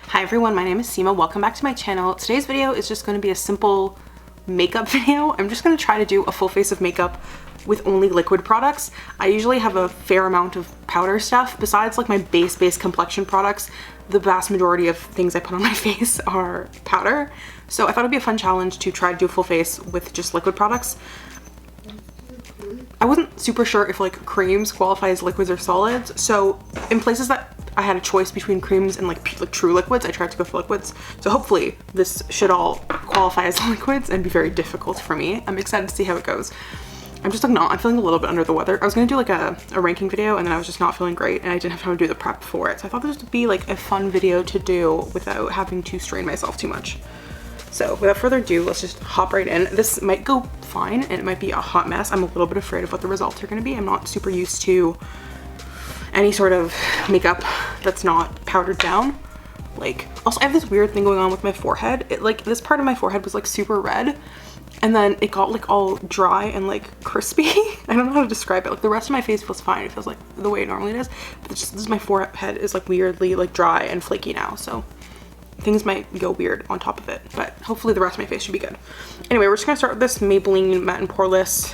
Hi everyone, my name is Sima. Welcome back to my channel. Today's video is just going to be a simple makeup video. I'm just going to try to do a full face of makeup with only liquid products. I usually have a fair amount of powder stuff. Besides like my base complexion products, the vast majority of things I put on my face are powder. So I thought it'd be a fun challenge to try to do a full face with just liquid products. I wasn't super sure if like creams qualify as liquids or solids. So in places that I had a choice between creams and like true liquids, I tried to go for liquids. So hopefully this should all qualify as liquids and be very difficult for me. I'm excited to see how it goes. I'm just like I'm feeling a little bit under the weather. I was gonna do like a ranking video and then I was just not feeling great and I didn't have time to do the prep for it. So I thought this would be like a fun video to do without having to strain myself too much. So without further ado, let's just hop right in. This might go fine and it might be a hot mess. I'm a little bit afraid of what the results are gonna be. I'm not super used to any sort of makeup that's not powdered down. Like, also I have this weird thing going on with my forehead. Like this part of my forehead was like super red and then it got like all dry and like crispy. I don't know how to describe it. Like the rest of my face feels fine. It feels like the way it normally does. But it's just, this is my forehead is like weirdly like dry and flaky now. So things might go weird on top of it, but hopefully the rest of my face should be good. Anyway, we're just gonna start with this Maybelline Matte and Poreless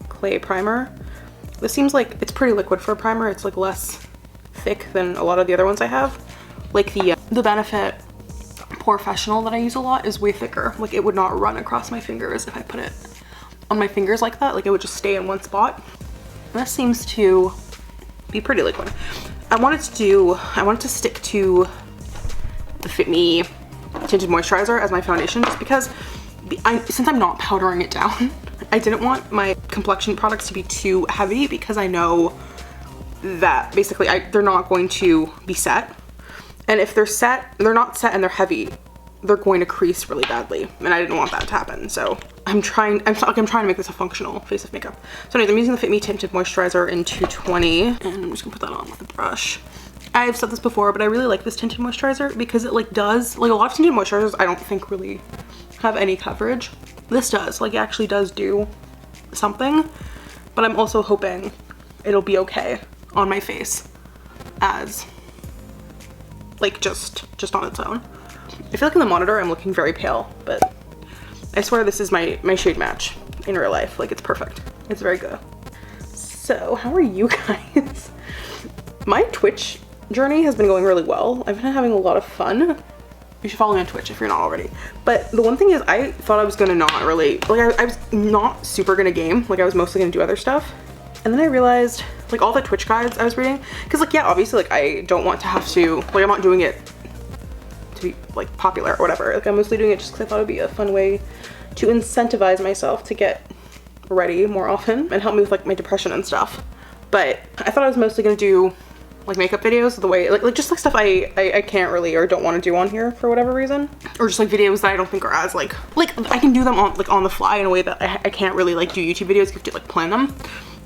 Clay Primer. This seems like it's pretty liquid for a primer. It's like less thick than a lot of the other ones I have. Like the Benefit Professional that I use a lot is way thicker. Like it would not run across my fingers if I put it on my fingers like that. Like it would just stay in one spot. This seems to be pretty liquid. I wanted to stick to the Fit Me Tinted Moisturizer as my foundation just because since I'm not powdering it down, I didn't want my complexion products to be too heavy because I know that basically they're not going to be set. And if they're not set and they're heavy, they're going to crease really badly. And I didn't want that to happen. So I'm trying to make this a functional face of makeup. So anyways, I'm using the Fit Me Tinted Moisturizer in 220 and I'm just gonna put that on with a brush. I've said this before, but I really like this tinted moisturizer because it like does, like a lot of tinted moisturizers I don't think really have any coverage. This does, like it actually does do something, but I'm also hoping it'll be okay on my face as like just on its own. I feel like in the monitor I'm looking very pale, but I swear this is my shade match in real life. Like it's perfect. It's very good. So how are you guys? My Twitch journey has been going really well. I've been having a lot of fun. You should follow me on Twitch if you're not already. But the one thing is I thought I was gonna not really, like I was not super gonna game. Like I was mostly gonna do other stuff. And then I realized like all the Twitch guides I was reading, cause like, yeah, obviously like I don't want to have to, like I'm not doing it to be like popular or whatever. Like I'm mostly doing it just cause I thought it'd be a fun way to incentivize myself to get ready more often and help me with like my depression and stuff. But I thought I was mostly gonna do like makeup videos the way like just like stuff I can't really or don't want to do on here for whatever reason, or just like videos that I don't think are as like I can do them on the fly in a way that I can't really like do YouTube videos. You have to like plan them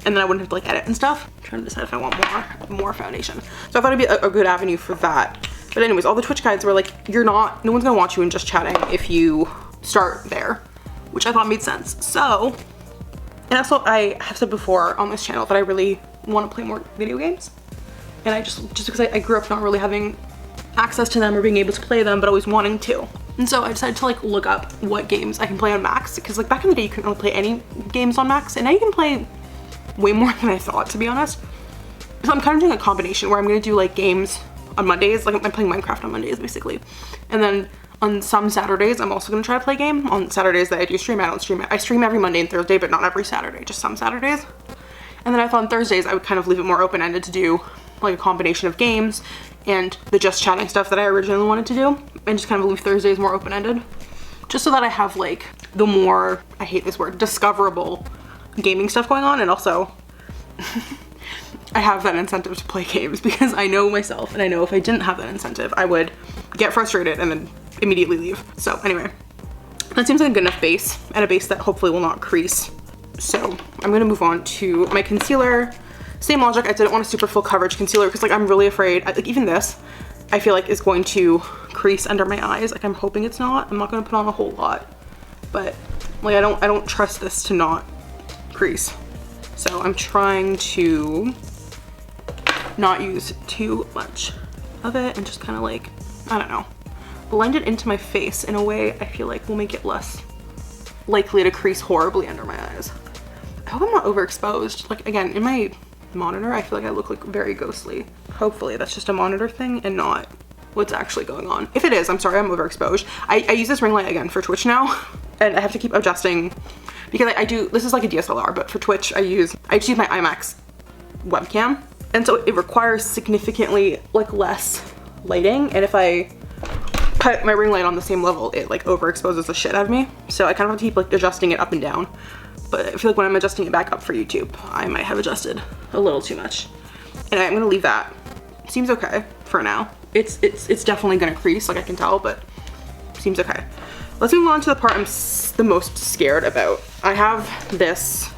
and then I wouldn't have to like edit and stuff. I'm trying to decide if I want more foundation. So I thought it'd be a good avenue for that. But anyways, all the Twitch guides were like, no one's gonna watch you in just chatting if you start there, which I thought made sense. So, and also I have said before on this channel that I really want to play more video games. And I just because I grew up not really having access to them or being able to play them, but always wanting to. And so I decided to like look up what games I can play on Max, because like back in the day you couldn't really play any games on Max, and now you can play way more than I thought, to be honest. So I'm kind of doing a combination where I'm gonna do like games on Mondays, like I'm playing Minecraft on Mondays basically. And then on some Saturdays I'm also gonna try to play a game. On Saturdays that I do stream, I don't stream it. I stream every Monday and Thursday, but not every Saturday, just some Saturdays. And then I thought on Thursdays I would kind of leave it more open-ended to do like a combination of games and the just chatting stuff that I originally wanted to do, and just kind of leave Thursdays more open-ended, just so that I have like the more, I hate this word, discoverable gaming stuff going on. And also I have that incentive to play games because I know myself and I know if I didn't have that incentive I would get frustrated and then immediately leave. So anyway, that seems like a good enough base, and a base that hopefully will not crease. So I'm gonna move on to my concealer. Same logic, I didn't want a super full coverage concealer because like I'm really afraid, like even this, I feel like is going to crease under my eyes. Like I'm hoping it's not. I'm not gonna put on a whole lot, but like I don't trust this to not crease. So I'm trying to not use too much of it and just kind of like, I don't know, blend it into my face in a way I feel like will make it less likely to crease horribly under my eyes. I hope I'm not overexposed. Like, again, in my monitor, I feel like I look like very ghostly. Hopefully that's just a monitor thing and not what's actually going on. If it is, I'm sorry, I'm overexposed. I use this ring light again for Twitch now, and I have to keep adjusting because I do, this is like a DSLR, but for Twitch, I just use my IMAX webcam. And so it requires significantly like less lighting. And if I put my ring light on the same level, it like overexposes the shit out of me. So I kind of have to keep like adjusting it up and down. But I feel like when I'm adjusting it back up for YouTube, I might have adjusted a little too much. And I'm gonna leave that. Seems okay for now. It's definitely gonna crease, like I can tell, but seems okay. Let's move on to the part I'm the most scared about. I have this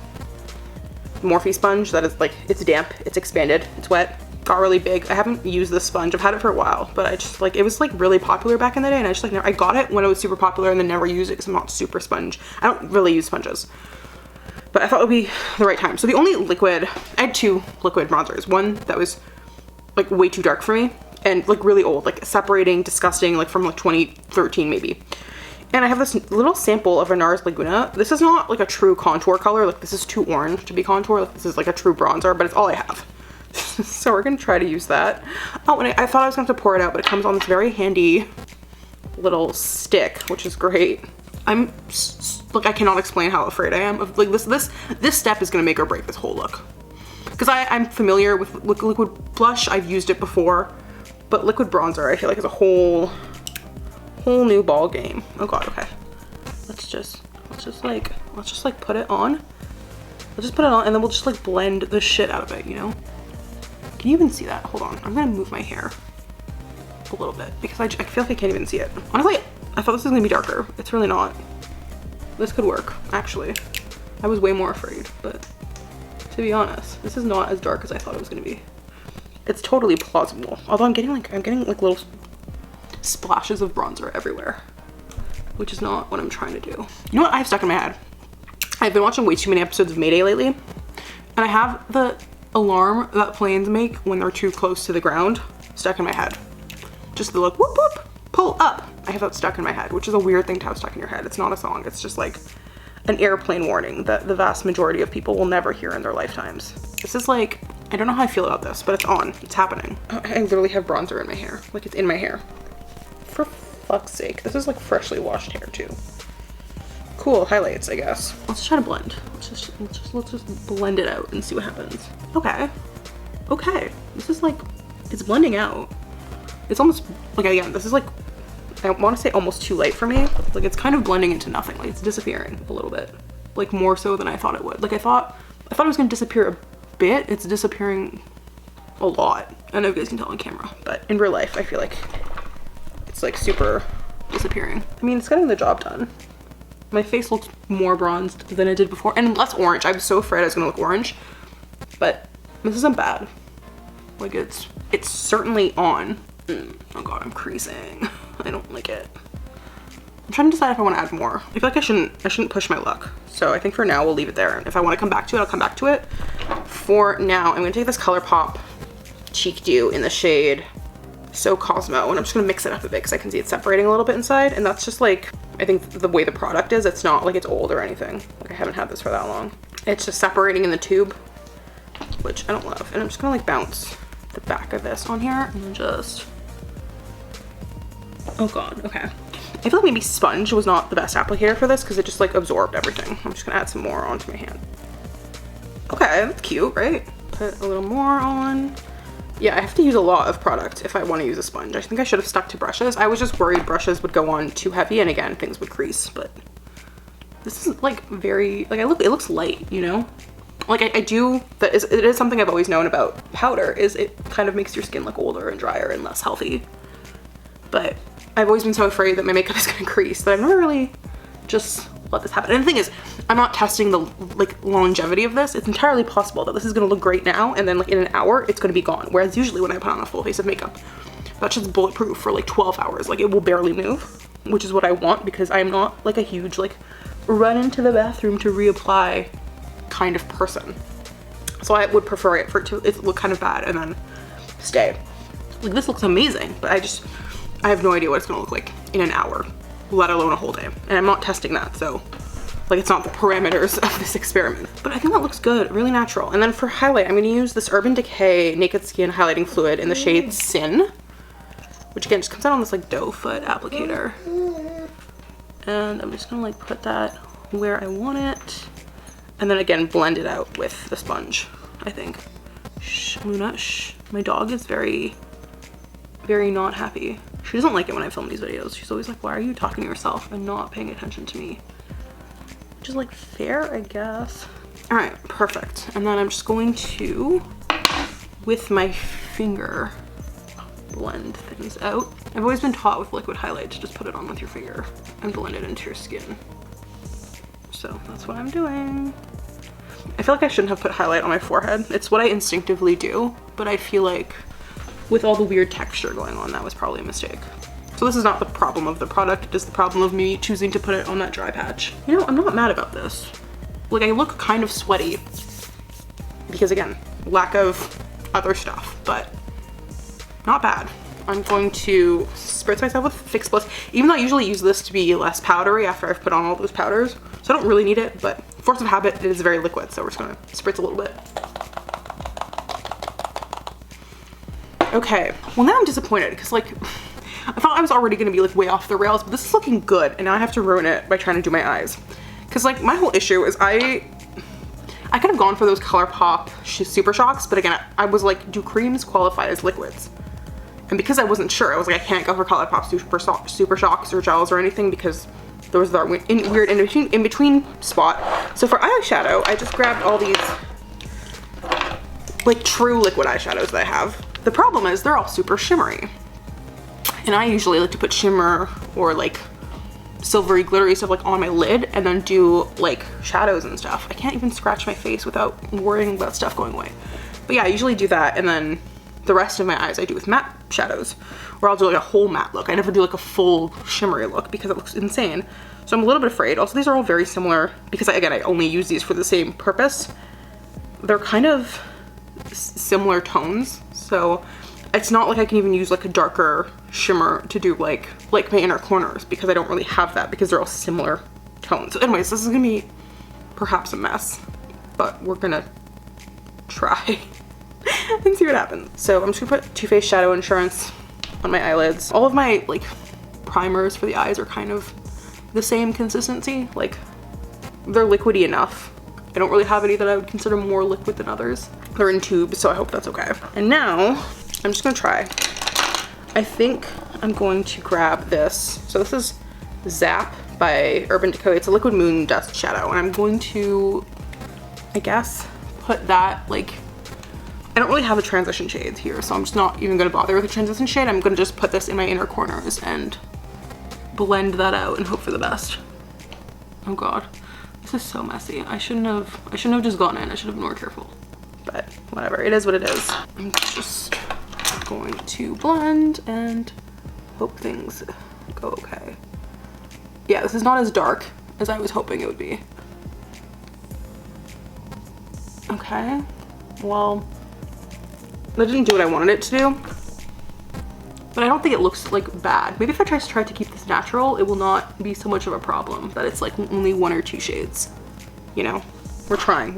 Morphe sponge that is like, it's damp, it's expanded, it's wet, got really big. I haven't used this sponge. I've had it for a while, but I just like, it was like really popular back in the day, and I just like, I got it when it was super popular and then never used it because I'm not super sponge. I don't really use sponges, but I thought it would be the right time. So the only liquid, I had two liquid bronzers. One that was like way too dark for me and like really old, like separating, disgusting, like from like 2013 maybe. And I have this little sample of a Nars Laguna. This is not like a true contour color. Like this is too orange to be contour. Like this is like a true bronzer, but it's all I have. So we're gonna try to use that. Oh, and I thought I was gonna have to pour it out, but it comes on this very handy little stick, which is great. I'm like, I cannot explain how afraid I am of like this step is gonna make or break this whole look. Because I'm familiar with liquid blush. I've used it before, but liquid bronzer I feel like is a whole new ball game. Oh god, okay. Let's just like put it on. Let's just put it on and then we'll just like blend the shit out of it, you know? Can you even see that? Hold on, I'm gonna move my hair a little bit because I feel like I can't even see it. Honestly, I thought this was gonna be darker. It's really not. This could work, actually. I was way more afraid, but to be honest, this is not as dark as I thought it was gonna be. It's totally plausible. Although I'm getting like little splashes of bronzer everywhere, which is not what I'm trying to do. You know what I have stuck in my head? I've been watching way too many episodes of Mayday lately, and I have the alarm that planes make when they're too close to the ground stuck in my head. Just the look, whoop whoop, pull up. I have that stuck in my head, which is a weird thing to have stuck in your head. It's not a song, it's just like an airplane warning that the vast majority of people will never hear in their lifetimes. This is like, I don't know how I feel about this, but it's on, it's happening. I literally have bronzer in my hair, like it's in my hair. For fuck's sake, this is like freshly washed hair too. Cool, highlights, I guess. Let's try to blend. Let's just blend it out and see what happens. Okay, this is like, it's blending out. It's almost, like again, this is like, I want to say almost too light for me. Like it's kind of blending into nothing, like it's disappearing a little bit. Like more so than I thought it would. Like I thought it was gonna disappear a bit, it's disappearing a lot. I know you guys can tell on camera, but in real life, I feel like it's like super disappearing. I mean, it's getting the job done. My face looks more bronzed than it did before and less orange. I was so afraid I was gonna look orange, but this isn't bad. Like it's certainly on. Oh god, I'm creasing. I don't like it. I'm trying to decide if I want to add more. I feel like I shouldn't push my luck. So I think for now we'll leave it there. And if I want to come back to it, I'll come back to it. For now, I'm gonna take this Colourpop Cheek Dew in the shade So Cosmo, and I'm just gonna mix it up a bit because I can see it separating a little bit inside, and that's just like, I think the way the product is, it's not like it's old or anything. Like I haven't had this for that long. It's just separating in the tube, which I don't love. And I'm just gonna like bounce the back of this on here and then just, oh god, okay. I feel like maybe sponge was not the best applicator for this because it just like absorbed everything. I'm just gonna add some more onto my hand. Okay, that's cute, right? Put a little more on. Yeah, I have to use a lot of product if I want to use a sponge. I think I should have stuck to brushes. I was just worried brushes would go on too heavy and again, things would crease, but this is like very, like it looks light, you know? Like it is something I've always known about powder, is it kind of makes your skin look older and drier and less healthy. But I've always been so afraid that my makeup is gonna crease that I've never really just let this happen. And the thing is, I'm not testing the like longevity of this. It's entirely possible that this is gonna look great now and then like in an hour it's gonna be gone. Whereas usually when I put on a full face of makeup, that's just bulletproof for like 12 hours. Like it will barely move, which is what I want because I'm not like a huge like run into the bathroom to reapply kind of person. So I would prefer it for it to look kind of bad and then stay. Like this looks amazing, but I have no idea what it's gonna look like in an hour, let alone a whole day. And I'm not testing that, so like it's not the parameters of this experiment. But I think that looks good, really natural. And then for highlight, I'm gonna use this Urban Decay Naked Skin Highlighting Fluid in the shade Sin, which again just comes out on this like doe foot applicator. And I'm just gonna like put that where I want it. And then again, blend it out with the sponge, I think. Shh, Luna, shh. My dog is very, very not happy. She doesn't like it when I film these videos. She's always like, why are you talking to yourself and not paying attention to me? Which is like fair, I guess. All right, perfect. And then I'm just going to, with my finger, blend things out. I've always been taught with liquid highlight to just put it on with your finger and blend it into your skin. So that's what I'm doing. I feel like I shouldn't have put highlight on my forehead. It's what I instinctively do, but I feel like with all the weird texture going on, that was probably a mistake. So this is not the problem of the product, it is the problem of me choosing to put it on that dry patch. You know, I'm not mad about this. Like, I look kind of sweaty because again, lack of other stuff, but not bad. I'm going to spritz myself with Fix Plus, even though I usually use this to be less powdery after I've put on all those powders. So I don't really need it, but force of habit, it is very liquid, so we're just gonna spritz a little bit. Okay, well now I'm disappointed because like, I thought I was already gonna be like way off the rails, but this is looking good, and now I have to ruin it by trying to do my eyes. Cause like my whole issue is I could have gone for those Colourpop Super Shocks, but again, I was like, do creams qualify as liquids? And because I wasn't sure, I was like, I can't go for Colourpop Super Shocks or gels or anything because those are weird in between spot. So for eyeshadow, I just grabbed all these like true liquid eyeshadows that I have. The problem is they're all super shimmery. And I usually like to put shimmer or like silvery glittery stuff like on my lid and then do like shadows and stuff. I can't even scratch my face without worrying about stuff going away. But yeah, I usually do that, and then the rest of my eyes I do with matte shadows, where I'll do like a whole matte look. I never do like a full shimmery look because it looks insane. So I'm a little bit afraid. Also, these are all very similar because again, I only use these for the same purpose. They're kind of similar tones, so it's not like I can even use like a darker shimmer to do like my inner corners because I don't really have that because they're all similar tones. So anyways, this is gonna be perhaps a mess, but we're gonna try and see what happens. So I'm just gonna put Too Faced Shadow Insurance on my eyelids. All of my like primers for the eyes are kind of the same consistency. Like they're liquidy enough. I don't really have any that I would consider more liquid than others. They're in tubes, so I hope that's okay. And now I'm just gonna try. I think I'm going to grab this. So this is Zap by Urban Decay. It's a liquid Moondust shadow, and I'm going to, I guess, put that like, I don't really have a transition shade here, so I'm just not even gonna bother with a transition shade. I'm gonna just put this in my inner corners and blend that out and hope for the best. Oh God, this is so messy. I shouldn't have just gone in. I should have been more careful. But whatever, it is what it is. I'm just going to blend and hope things go okay. Yeah, this is not as dark as I was hoping it would be. Okay, well, that didn't do what I wanted it to do, but I don't think it looks like bad. Maybe if I try to keep this natural, it will not be so much of a problem that it's like only 1 or 2 shades, you know? We're trying,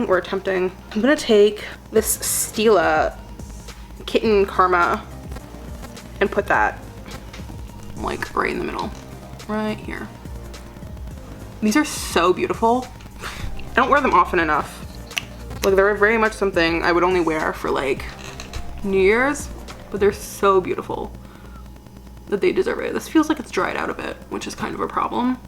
we're attempting. I'm gonna take this Stila Kitten Karma and put that like right in the middle, right here. These are so beautiful. I don't wear them often enough. Like they're very much something I would only wear for like New Year's, but they're so beautiful that they deserve it. This feels like it's dried out a bit, which is kind of a problem.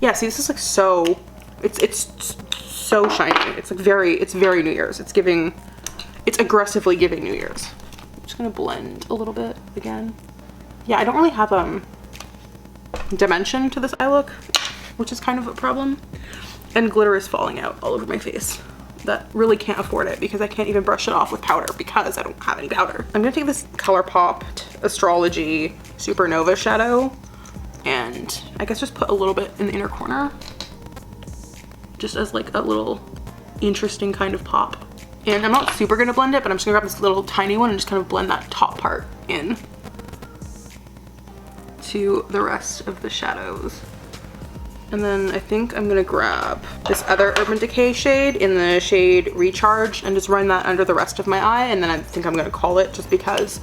Yeah, see, this is like so, it's so shiny. It's like it's very New Year's. It's aggressively giving New Year's. I'm just gonna blend a little bit again. Yeah, I don't really have dimension to this eye look, which is kind of a problem. And glitter is falling out all over my face. That really can't afford it because I can't even brush it off with powder because I don't have any powder. I'm gonna take this Colourpop Astrology Supernova shadow and I guess just put a little bit in the inner corner, just as like a little interesting kind of pop And I'm not super gonna blend it, but I'm just gonna grab this little tiny one and just kind of blend that top part in to the rest of the shadows. And then I think I'm gonna grab this other Urban Decay shade in the shade Recharge and just run that under the rest of my eye, and then I think I'm gonna call it, just because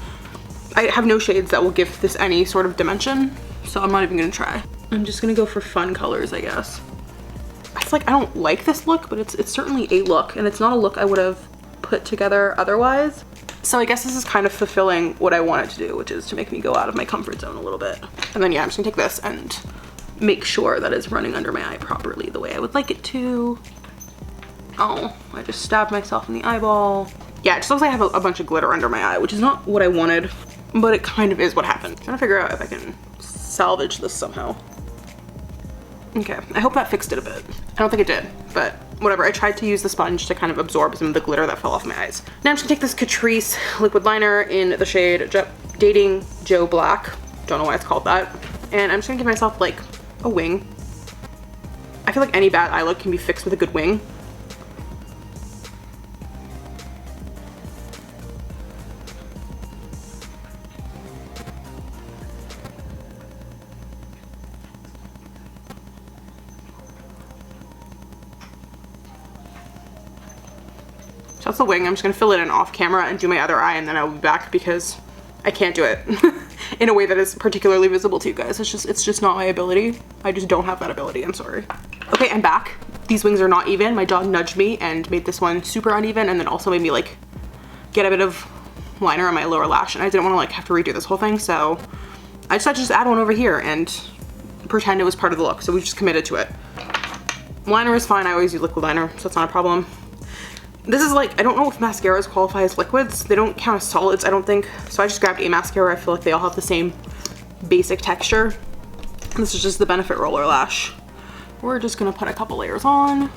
I have no shades that will give this any sort of dimension, so I'm not even gonna try. I'm just gonna go for fun colors, I guess. It's like, I don't like this look, but it's certainly a look, and it's not a look I would have put together otherwise. So I guess this is kind of fulfilling what I wanted to do, which is to make me go out of my comfort zone a little bit. And then yeah, I'm just gonna take this and make sure that it's running under my eye properly the way I would like it to. Oh, I just stabbed myself in the eyeball. Yeah, it just looks like I have a bunch of glitter under my eye, which is not what I wanted, but it kind of is what happened. I'm trying to figure out if I can salvage this somehow. Okay, I hope that fixed it a bit. I don't think it did, but whatever. I tried to use the sponge to kind of absorb some of the glitter that fell off my eyes. Now I'm just gonna take this Catrice liquid liner in the shade Dating Joe Black. Don't know why it's called that. And I'm just gonna give myself like a wing. I feel like any bad eye look can be fixed with a good wing. So that's the wing. I'm just gonna fill it in off camera and do my other eye, and then I'll be back because I can't do it in a way that is particularly visible to you guys. It's just not my ability. I just don't have that ability, I'm sorry. Okay, I'm back. These wings are not even. My dog nudged me and made this one super uneven, and then also made me like get a bit of liner on my lower lash, and I didn't wanna like have to redo this whole thing, so I decided to just add one over here and pretend it was part of the look, so we've just committed to it. Liner is fine. I always use liquid liner, so it's not a problem. This is like, I don't know if mascaras qualify as liquids. They don't count as solids, I don't think. So I just grabbed a mascara. I feel like they all have the same basic texture. This is just the Benefit Roller Lash. We're just gonna put a couple layers on.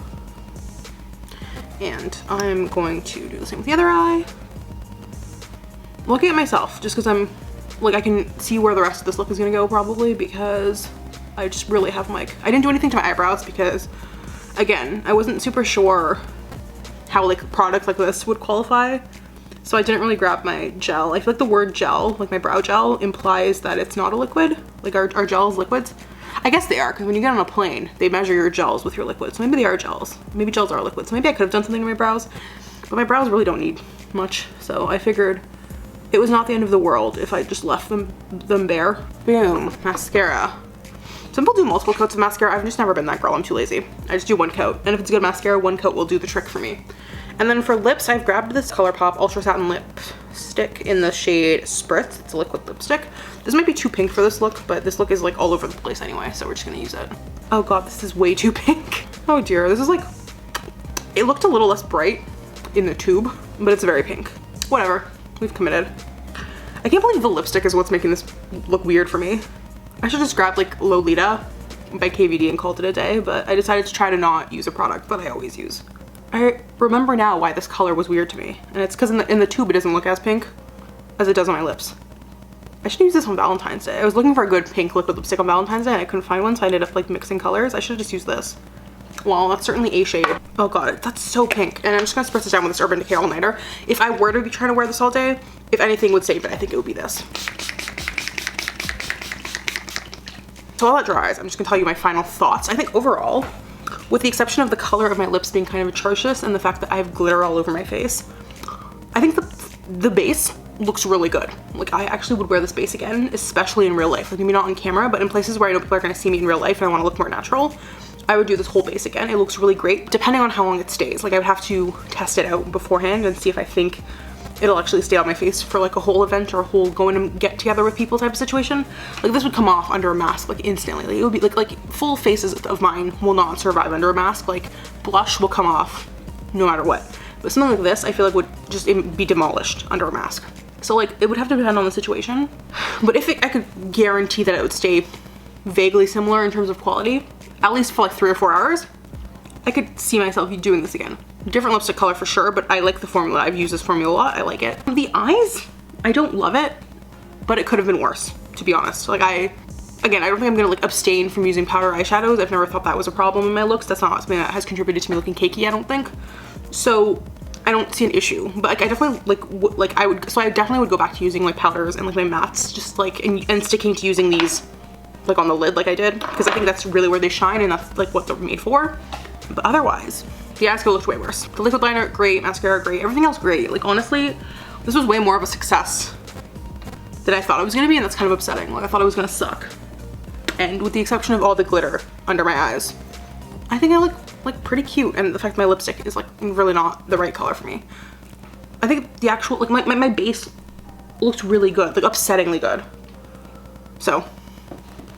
And I'm going to do the same with the other eye. Looking at myself, just because I'm, like, I can see where the rest of this look is gonna go probably, because I just really have like, I didn't do anything to my eyebrows because, again, I wasn't super sure how like products like this would qualify, so I didn't really grab my gel. I feel like the word gel, like my brow gel, implies that it's not a liquid. Like our gels liquids. I guess they are, because when you get on a plane they measure your gels with your liquids, so maybe they are gels. Maybe gels are liquids. So maybe I could have done something to my brows, but my brows really don't need much, so I figured it was not the end of the world if I just left them bare. Boom, mascara. Some people do multiple coats of mascara. I've just never been that girl. I'm too lazy. I just do one coat. And if it's a good mascara, one coat will do the trick for me. And then for lips, I've grabbed this Colourpop Ultra Satin Lipstick in the shade Spritz. It's a liquid lipstick. This might be too pink for this look, but this look is like all over the place anyway, so we're just gonna use it. Oh god, this is way too pink. Oh dear, this is like, it looked a little less bright in the tube, but it's very pink. Whatever, we've committed. I can't believe the lipstick is what's making this look weird for me. I should just grab like Lolita by KVD and called it a day, but I decided to try to not use a product that I always use. I remember now why this color was weird to me, and it's because in the tube it doesn't look as pink as it does on my lips. I should use this on Valentine's Day. I was looking for a good pink liquid lipstick on Valentine's Day and I couldn't find one, so I ended up like mixing colors. I should have just used this. Well, that's certainly a shade. Oh god, that's so pink. And I'm just gonna spritz this down with this Urban Decay All Nighter. If I were to be trying to wear this all day, if anything would save it, I think it would be this. So while that dries, I'm just gonna tell you my final thoughts. I think overall, with the exception of the color of my lips being kind of atrocious and the fact that I have glitter all over my face, I think the base looks really good. Like, I actually would wear this base again, especially in real life. Like, maybe not on camera, but in places where I know people are gonna see me in real life and I wanna look more natural, I would do this whole base again. It looks really great, depending on how long it stays. Like, I would have to test it out beforehand and see if I think it'll actually stay on my face for like a whole event or a whole going to get together with people type of situation. Like, this would come off under a mask like instantly. Like, it would be like full faces of mine will not survive under a mask. Like, blush will come off no matter what. But something like this, I feel like would just be demolished under a mask. So like, it would have to depend on the situation. But if I could guarantee that it would stay vaguely similar in terms of quality, at least for like 3 or 4 hours, I could see myself doing this again. Different lipstick color for sure, but I like the formula. I've used this formula a lot. I like it. The eyes, I don't love it, but it could have been worse, to be honest. Like, again, I don't think I'm gonna like abstain from using powder eyeshadows. I've never thought that was a problem in my looks. That's not something that has contributed to me looking cakey, I don't think. So I don't see an issue, but like I definitely I definitely would go back to using like powders and like my mattes, just like and sticking to using these like on the lid like I did, because I think that's really where they shine and that's like what they're made for. But otherwise, the eyeshadow looked way worse. The liquid liner, great. Mascara, great. Everything else, great. Like honestly, this was way more of a success than I thought it was gonna be, and that's kind of upsetting. Like I thought it was gonna suck. And with the exception of all the glitter under my eyes, I think I look like pretty cute, and the fact that my lipstick is like really not the right color for me. I think the actual, like my base looks really good, like upsettingly good. So,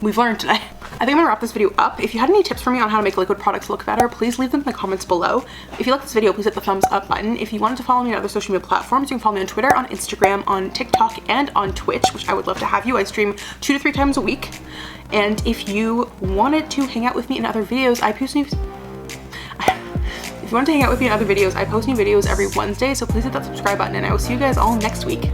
we've learned today. I think I'm gonna wrap this video up. If you had any tips for me on how to make liquid products look better, please leave them in the comments below. If you like this video, please hit the thumbs up button. If you wanted to follow me on other social media platforms, you can follow me on Twitter, on Instagram, on TikTok, and on Twitch, which I would love to have you. I stream 2 to 3 times a week. And if you wanted to hang out with me in other videos, I post new videos every Wednesday, so please hit that subscribe button, and I will see you guys all next week.